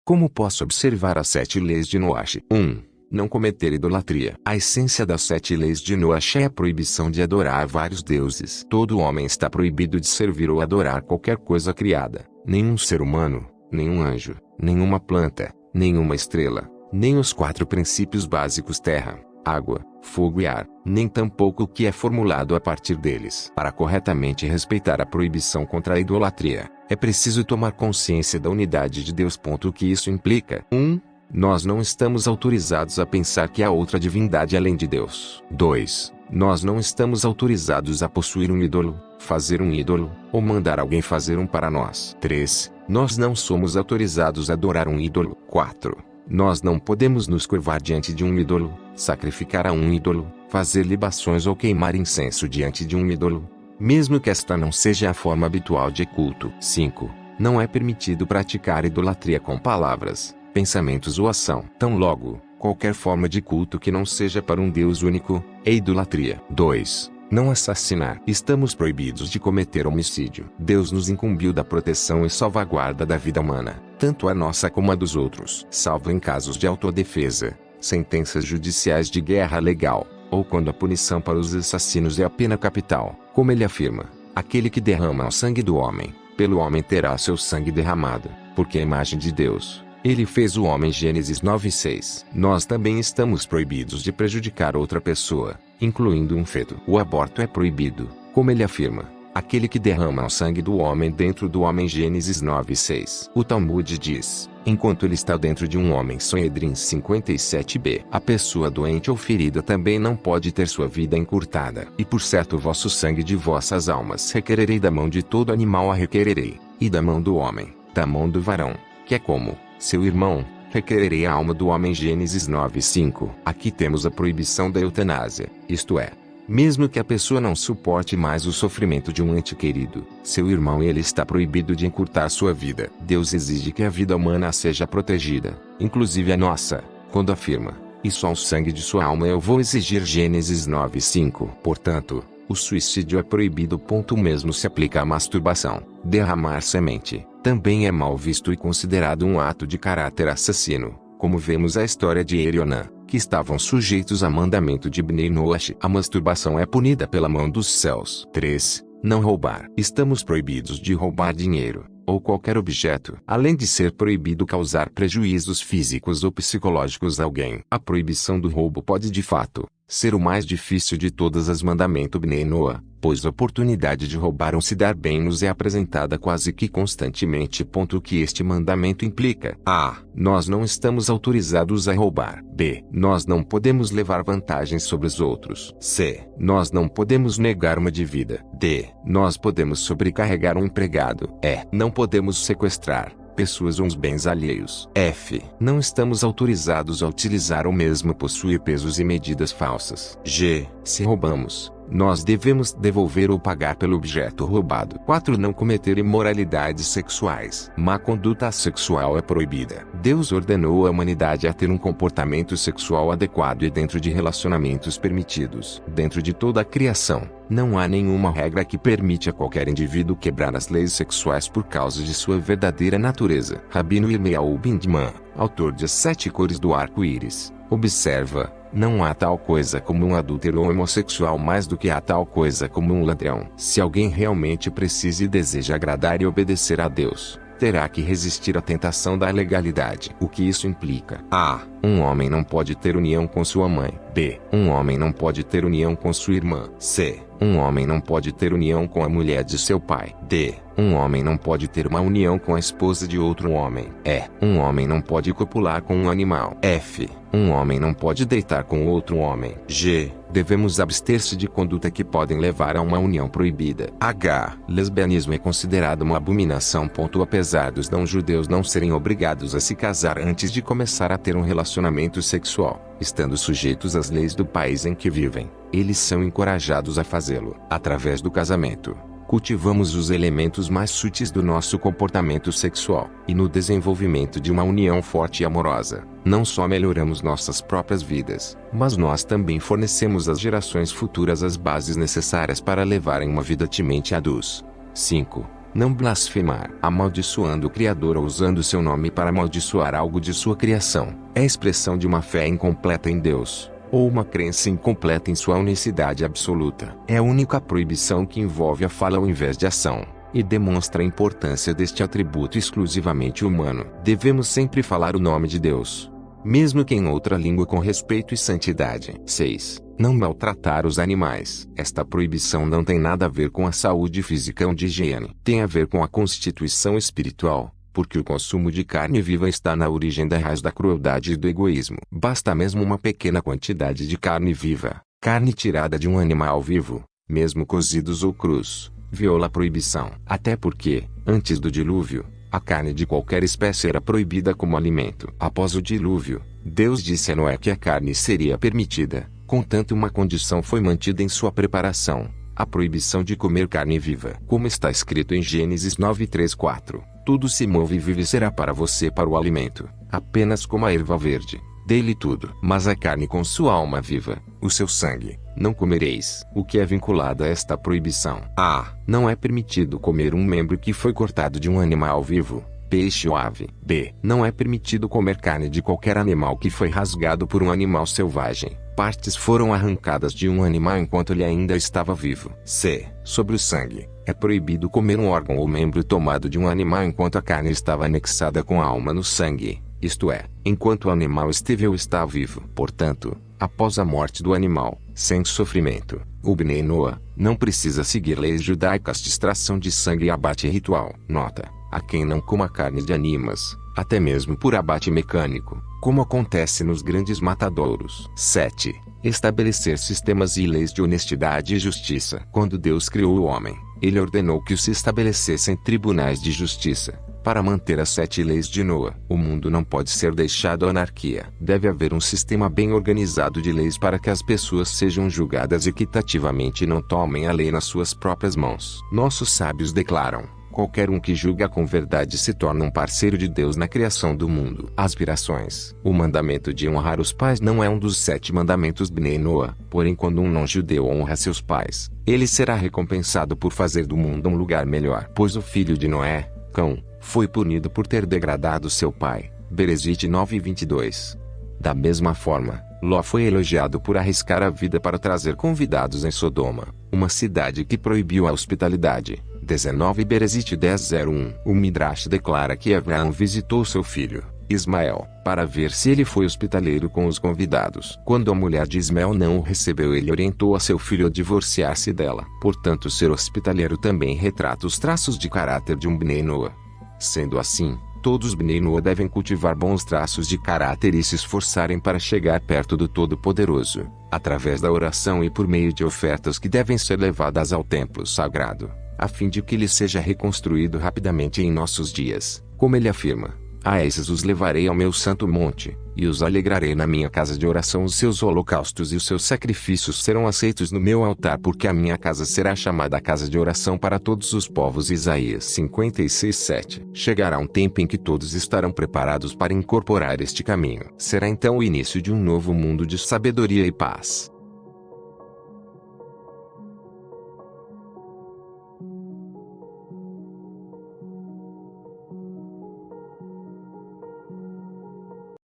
Como posso observar as 7 leis de Noach? 1. Não cometer idolatria. A essência das 7 leis de Noach é a proibição de adorar vários deuses. Todo homem está proibido de servir ou adorar qualquer coisa criada. Nenhum ser humano, nenhum anjo, nenhuma planta, nenhuma estrela, nem os 4 princípios básicos terra, água, fogo e ar, nem tampouco o que é formulado a partir deles. Para corretamente respeitar a proibição contra a idolatria, é preciso tomar consciência da unidade de Deus. O que isso implica? 1. Nós não estamos autorizados a pensar que há outra divindade além de Deus. 2. Nós não estamos autorizados a possuir um ídolo, fazer um ídolo, ou mandar alguém fazer um para nós. 3. Nós não somos autorizados a adorar um ídolo. 4. Nós não podemos nos curvar diante de um ídolo, sacrificar a um ídolo, fazer libações ou queimar incenso diante de um ídolo, mesmo que esta não seja a forma habitual de culto. 5. Não é permitido praticar idolatria com palavras, pensamentos ou ação. Tão logo, qualquer forma de culto que não seja para um Deus único, é idolatria. 2. Não assassinar. Estamos proibidos de cometer homicídio. Deus nos incumbiu da proteção e salvaguarda da vida humana, tanto a nossa como a dos outros, salvo em casos de autodefesa, sentenças judiciais de guerra legal, ou quando a punição para os assassinos é a pena capital. Como ele afirma, aquele que derrama o sangue do homem, pelo homem terá seu sangue derramado, porque a imagem de Deus ele fez o homem. Gênesis 9:6. Nós também estamos proibidos de prejudicar outra pessoa, incluindo um feto. O aborto é proibido, como ele afirma, aquele que derrama o sangue do homem dentro do homem. Gênesis 9:6. O Talmud diz, enquanto ele está dentro de um homem. Sanhedrin 57b. A pessoa doente ou ferida também não pode ter sua vida encurtada. E por certo vosso sangue de vossas almas requererei, da mão de todo animal a requererei, e da mão do homem, da mão do varão, que é como seu irmão, requererei a alma do homem. Gênesis 9:5. Aqui temos a proibição da eutanásia, isto é, mesmo que a pessoa não suporte mais o sofrimento de um ente querido, seu irmão, ele está proibido de encurtar sua vida. Deus exige que a vida humana seja protegida, inclusive a nossa, quando afirma, e só o sangue de sua alma eu vou exigir. Gênesis 9:5. Portanto, o suicídio é proibido. O mesmo se aplica à masturbação. Derramar semente também é mal visto e considerado um ato de caráter assassino, como vemos a história de Er e Onã, que estavam sujeitos a mandamento de Bnei Noach. A masturbação é punida pela mão dos céus. 3. Não roubar. Estamos proibidos de roubar dinheiro, ou qualquer objeto, além de ser proibido causar prejuízos físicos ou psicológicos a alguém. A proibição do roubo pode de fato ser o mais difícil de todas as mandamentos Bnei Noah, pois a oportunidade de roubar ou se dar bem nos é apresentada quase que constantemente. O que este mandamento implica? A. Nós não estamos autorizados a roubar. B. Nós não podemos levar vantagens sobre os outros. C. Nós não podemos negar uma dívida. D. Nós podemos sobrecarregar um empregado. E. Não podemos sequestrar pessoas ou os bens alheios. F. Não estamos autorizados a utilizar ou mesmo possuir pesos e medidas falsas. G. Se roubamos, nós devemos devolver ou pagar pelo objeto roubado. 4. Não cometer imoralidades sexuais. Má conduta sexual é proibida. Deus ordenou a humanidade a ter um comportamento sexual adequado e dentro de relacionamentos permitidos. Dentro de toda a criação, não há nenhuma regra que permite a qualquer indivíduo quebrar as leis sexuais por causa de sua verdadeira natureza. Rabino Irmeau Bindman, autor de As 7 Cores do Arco-Íris, observa: não há tal coisa como um adúltero ou homossexual mais do que há tal coisa como um ladrão. Se alguém realmente precisa e deseja agradar e obedecer a Deus, terá que resistir à tentação da legalidade. O que isso implica? A. Um homem não pode ter união com sua mãe. B. Um homem não pode ter união com sua irmã. C. Um homem não pode ter união com a mulher de seu pai. D. Um homem não pode ter uma união com a esposa de outro homem. E. Um homem não pode copular com um animal. F. Um homem não pode deitar com outro homem. G. Devemos abster-se de conduta que podem levar a uma união proibida. H. Lesbianismo é considerado uma abominação. Apesar dos não-judeus não serem obrigados a se casar antes de começar a ter um relacionamento sexual, estando sujeitos às leis do país em que vivem, eles são encorajados a fazê-lo. Através do casamento, cultivamos os elementos mais sutis do nosso comportamento sexual, e no desenvolvimento de uma união forte e amorosa, não só melhoramos nossas próprias vidas, mas nós também fornecemos às gerações futuras as bases necessárias para levarem uma vida temente a Deus. 5. Não blasfemar, amaldiçoando o Criador ou usando seu nome para amaldiçoar algo de sua criação, é expressão de uma fé incompleta em Deus, ou uma crença incompleta em sua unicidade absoluta. É a única proibição que envolve a fala ao invés de ação, e demonstra a importância deste atributo exclusivamente humano. Devemos sempre falar o nome de Deus, mesmo que em outra língua, com respeito e santidade. 6. Não maltratar os animais. Esta proibição não tem nada a ver com a saúde física ou de higiene. Tem a ver com a constituição espiritual, porque o consumo de carne viva está na origem da raiz da crueldade e do egoísmo. Basta mesmo uma pequena quantidade de carne viva, carne tirada de um animal vivo, mesmo cozidos ou crus, viola a proibição. Até porque, antes do dilúvio, a carne de qualquer espécie era proibida como alimento. Após o dilúvio, Deus disse a Noé que a carne seria permitida, contanto uma condição foi mantida em sua preparação: a proibição de comer carne viva. Como está escrito em Gênesis 9:3-4, tudo se move e vive será para você para o alimento, apenas como a erva verde, dele tudo. Mas a carne com sua alma viva, o seu sangue, não comereis. O que é vinculado a esta proibição? A. Não é permitido comer um membro que foi cortado de um animal vivo, peixe ou ave. B. Não é permitido comer carne de qualquer animal que foi rasgado por um animal selvagem. Partes foram arrancadas de um animal enquanto ele ainda estava vivo. C. Sobre o sangue. É proibido comer um órgão ou membro tomado de um animal enquanto a carne estava anexada com a alma no sangue, isto é, enquanto o animal esteve ou está vivo. Portanto, após a morte do animal, sem sofrimento, o Bnei Noah não precisa seguir leis judaicas de extração de sangue e abate ritual. Nota: a quem não coma carne de animais, até mesmo por abate mecânico, como acontece nos grandes matadouros. 7. Estabelecer sistemas e leis de honestidade e justiça. Quando Deus criou o homem, ele ordenou que se estabelecessem tribunais de justiça, para manter as 7 leis de Noah. O mundo não pode ser deixado à anarquia. Deve haver um sistema bem organizado de leis para que as pessoas sejam julgadas equitativamente e não tomem a lei nas suas próprias mãos. Nossos sábios declaram: qualquer um que julga com verdade se torna um parceiro de Deus na criação do mundo. Aspirações. O mandamento de honrar os pais não é um dos 7 mandamentos Bnei Noah, porém quando um não-judeu honra seus pais, ele será recompensado por fazer do mundo um lugar melhor. Pois o filho de Noé, Cão, foi punido por ter degradado seu pai. Bereshit 9:22. Da mesma forma, Ló foi elogiado por arriscar a vida para trazer convidados em Sodoma, uma cidade que proibiu a hospitalidade. 19 Bereshit 10:01. O Midrash declara que Abraão visitou seu filho, Ismael, para ver se ele foi hospitaleiro com os convidados. Quando a mulher de Ismael não o recebeu, ele orientou a seu filho a divorciar-se dela. Portanto, ser hospitaleiro também retrata os traços de caráter de um Bnei Noah. Sendo assim, todos os Bnei Noah devem cultivar bons traços de caráter e se esforçarem para chegar perto do Todo-Poderoso, através da oração e por meio de ofertas que devem ser levadas ao templo sagrado, a fim de que ele seja reconstruído rapidamente em nossos dias. Como ele afirma: a esses os levarei ao meu santo monte, e os alegrarei na minha casa de oração. Os seus holocaustos e os seus sacrifícios serão aceitos no meu altar, porque a minha casa será chamada a casa de oração para todos os povos. Isaías 56:7. Chegará um tempo em que todos estarão preparados para incorporar este caminho. Será então o início de um novo mundo de sabedoria e paz.